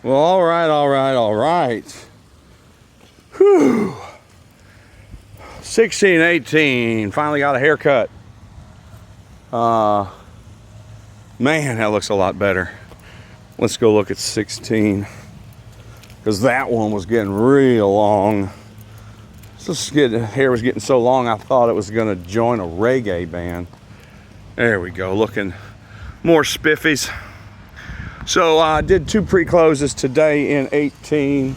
Well, all right, all right, all right. Whew. 16, 18, finally got a haircut. Man, that looks a lot better. Let's go look at 16, because that one was getting real long. Hair was getting so long I thought it was gonna join a reggae band. There we go, looking more spiffies. So I did 2 pre-closes today in 18.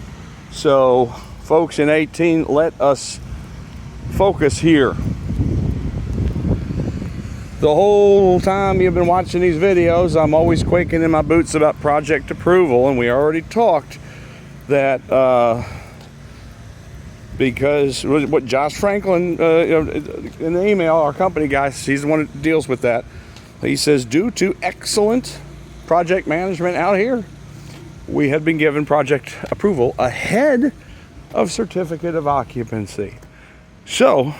So folks, in 18, let us focus here. The whole time you've been watching these videos, I'm always quaking in my boots about project approval, and we already talked that because what Josh Franklin in the email, our company guy, he's the one that deals with that. He says, due to excellent project management out here, we had been given project approval ahead of certificate of occupancy. So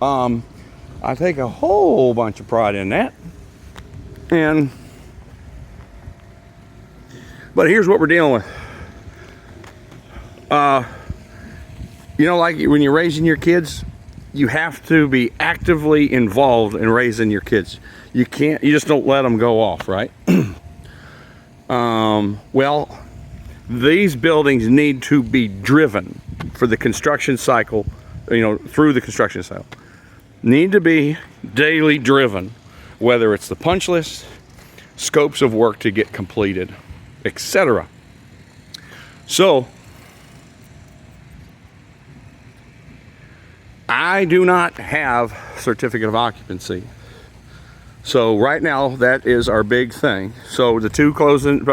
I take a whole bunch of pride in that. But here's what we're dealing with. You know, like when you're raising your kids, you have to be actively involved in raising your kids. You just don't let them go off, right? Well, these buildings need to be driven for the construction cycle, through the construction cycle. Need to be daily driven, whether it's the punch list, scopes of work to get completed, etc. So, I do not have certificate of occupancy. So right now, that is our big thing. So the 2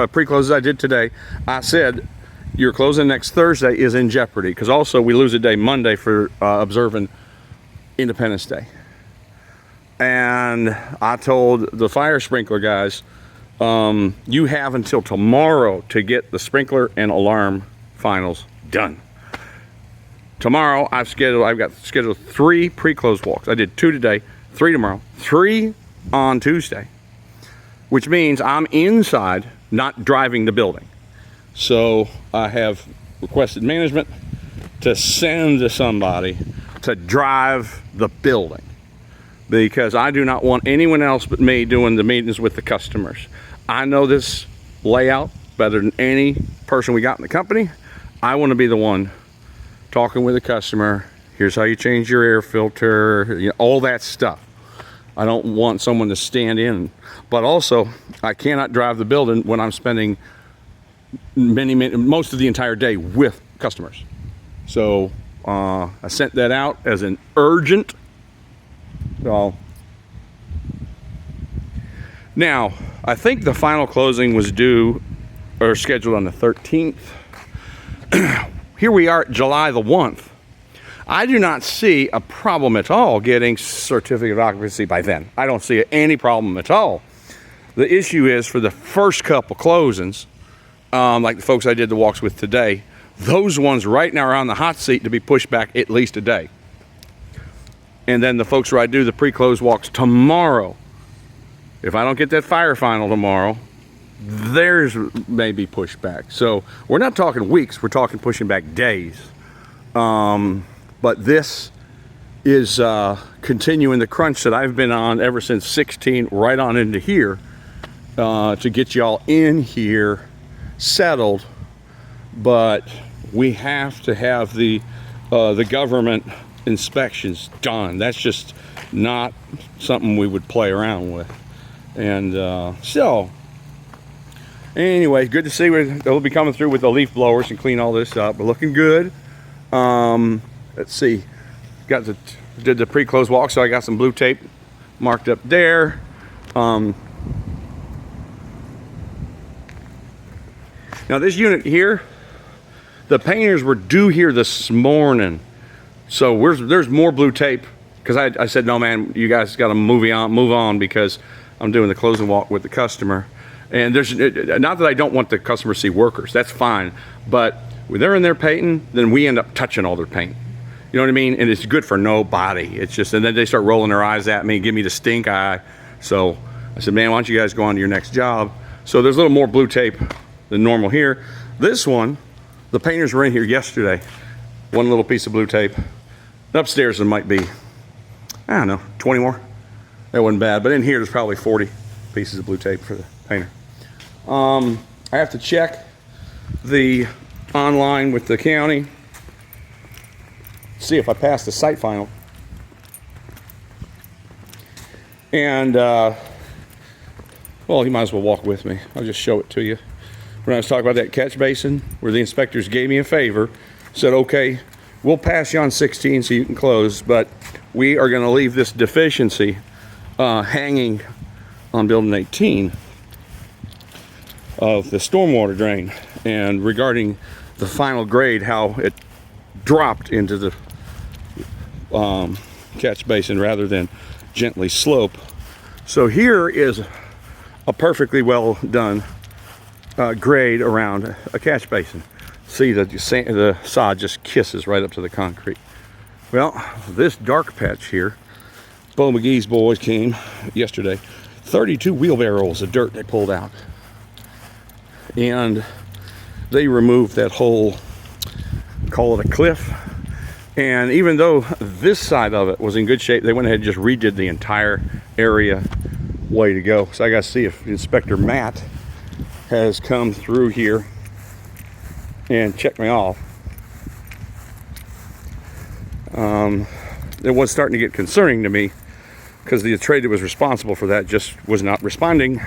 pre-closes I did today, I said your closing next Thursday is in jeopardy, because also we lose a day Monday for observing Independence Day. And I told the fire sprinkler guys, you have until tomorrow to get the sprinkler and alarm finals done. Tomorrow I've got scheduled 3 pre-close walks. I did 2 today, 3 tomorrow, 3 on Tuesday, which means I'm inside, not driving the building. So I have requested management to send to somebody to drive the building, because I do not want anyone else but me doing the meetings with the customers. I know this layout better than any person we got in the company. I want to be the one talking with the customer. Here's how you change your air filter, all that stuff. I don't want someone to stand in, but also I cannot drive the building when I'm spending most of the entire day with customers. So I sent that out as an urgent. So now I think the final closing was due or scheduled on the 13th. Here we are at July the 1st. I do not see a problem at all getting certificate of occupancy by then. I don't see any problem at all. The issue is for the first couple closings, like the folks I did the walks with today, those ones right now are on the hot seat to be pushed back at least a day. And then the folks where I do the pre-close walks tomorrow, if I don't get that fire final tomorrow, theirs may be pushed back. So we're not talking weeks, we're talking pushing back days. But this is continuing the crunch that I've been on ever since 16, right on into here, to get y'all in here settled. But we have to have the government inspections done. That's just not something we would play around with. And so anyway, good to see they'll be coming through with the leaf blowers and clean all this up. We're looking good. Let's see, did the pre-close walk, so I got some blue tape marked up there. Now this unit here, the painters were due here this morning, so there's more blue tape, because I said, no man, you guys got to move on, because I'm doing the closing walk with the customer. And there's not that I don't want the customer to see workers, that's fine, but when they're in there painting, then we end up touching all their paint. You know what I mean? And it's good for nobody. It's just, and then they start rolling their eyes at me and give me the stink eye. So I said, man, why don't you guys go on to your next job? So there's a little more blue tape than normal here. This one, the painters were in here yesterday. One little piece of blue tape. Upstairs there might be, I don't know, 20 more. That wasn't bad, but in here there's probably 40 pieces of blue tape for the painter. I have to check the online with the county, see if I passed the site final. And, well, you might as well walk with me. I'll just show it to you. When I was talking about that catch basin, where the inspectors gave me a favor, said, okay, we'll pass you on 16 so you can close, but we are gonna leave this deficiency hanging on building 18 of the stormwater drain. And regarding the final grade, how it dropped into the catch basin rather than gently slope. So here is a perfectly well done grade around a catch basin. See the sod just kisses right up to the concrete. Well, this dark patch here, Bo McGee's boys came yesterday, 32 wheelbarrows of dirt they pulled out. And they removed that whole, call it a cliff. And even though this side of it was in good shape, they went ahead and just redid the entire area. Way to go. So I got to see if Inspector Matt has come through here and checked me off. It was starting to get concerning to me because the trade that was responsible for that just was not responding.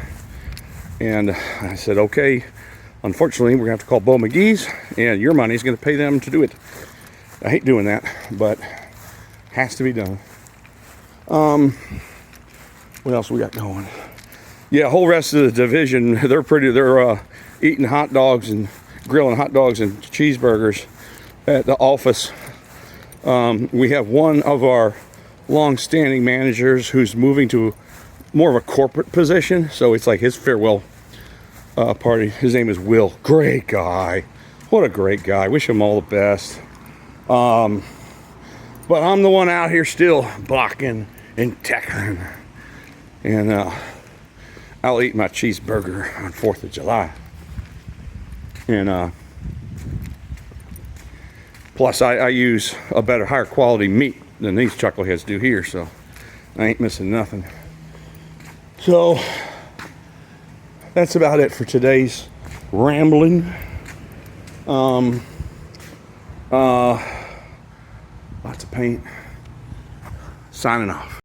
And I said, okay, unfortunately, we're going to have to call Bo McGee's, and your money's going to pay them to do it. I hate doing that, but has to be done. What else we got going? Yeah, whole rest of the division, they're eating hot dogs and grilling hot dogs and cheeseburgers at the office. We have one of our long-standing managers who's moving to more of a corporate position, so it's like his farewell party. His name is Will. Great guy. What a great guy. Wish him all the best. But I'm the one out here still blocking and tackling. And I'll eat my cheeseburger on 4th of July. And plus I use a better, higher quality meat than these chuckleheads do here, so I ain't missing nothing. So that's about it for today's rambling. Lots of paint. Signing off.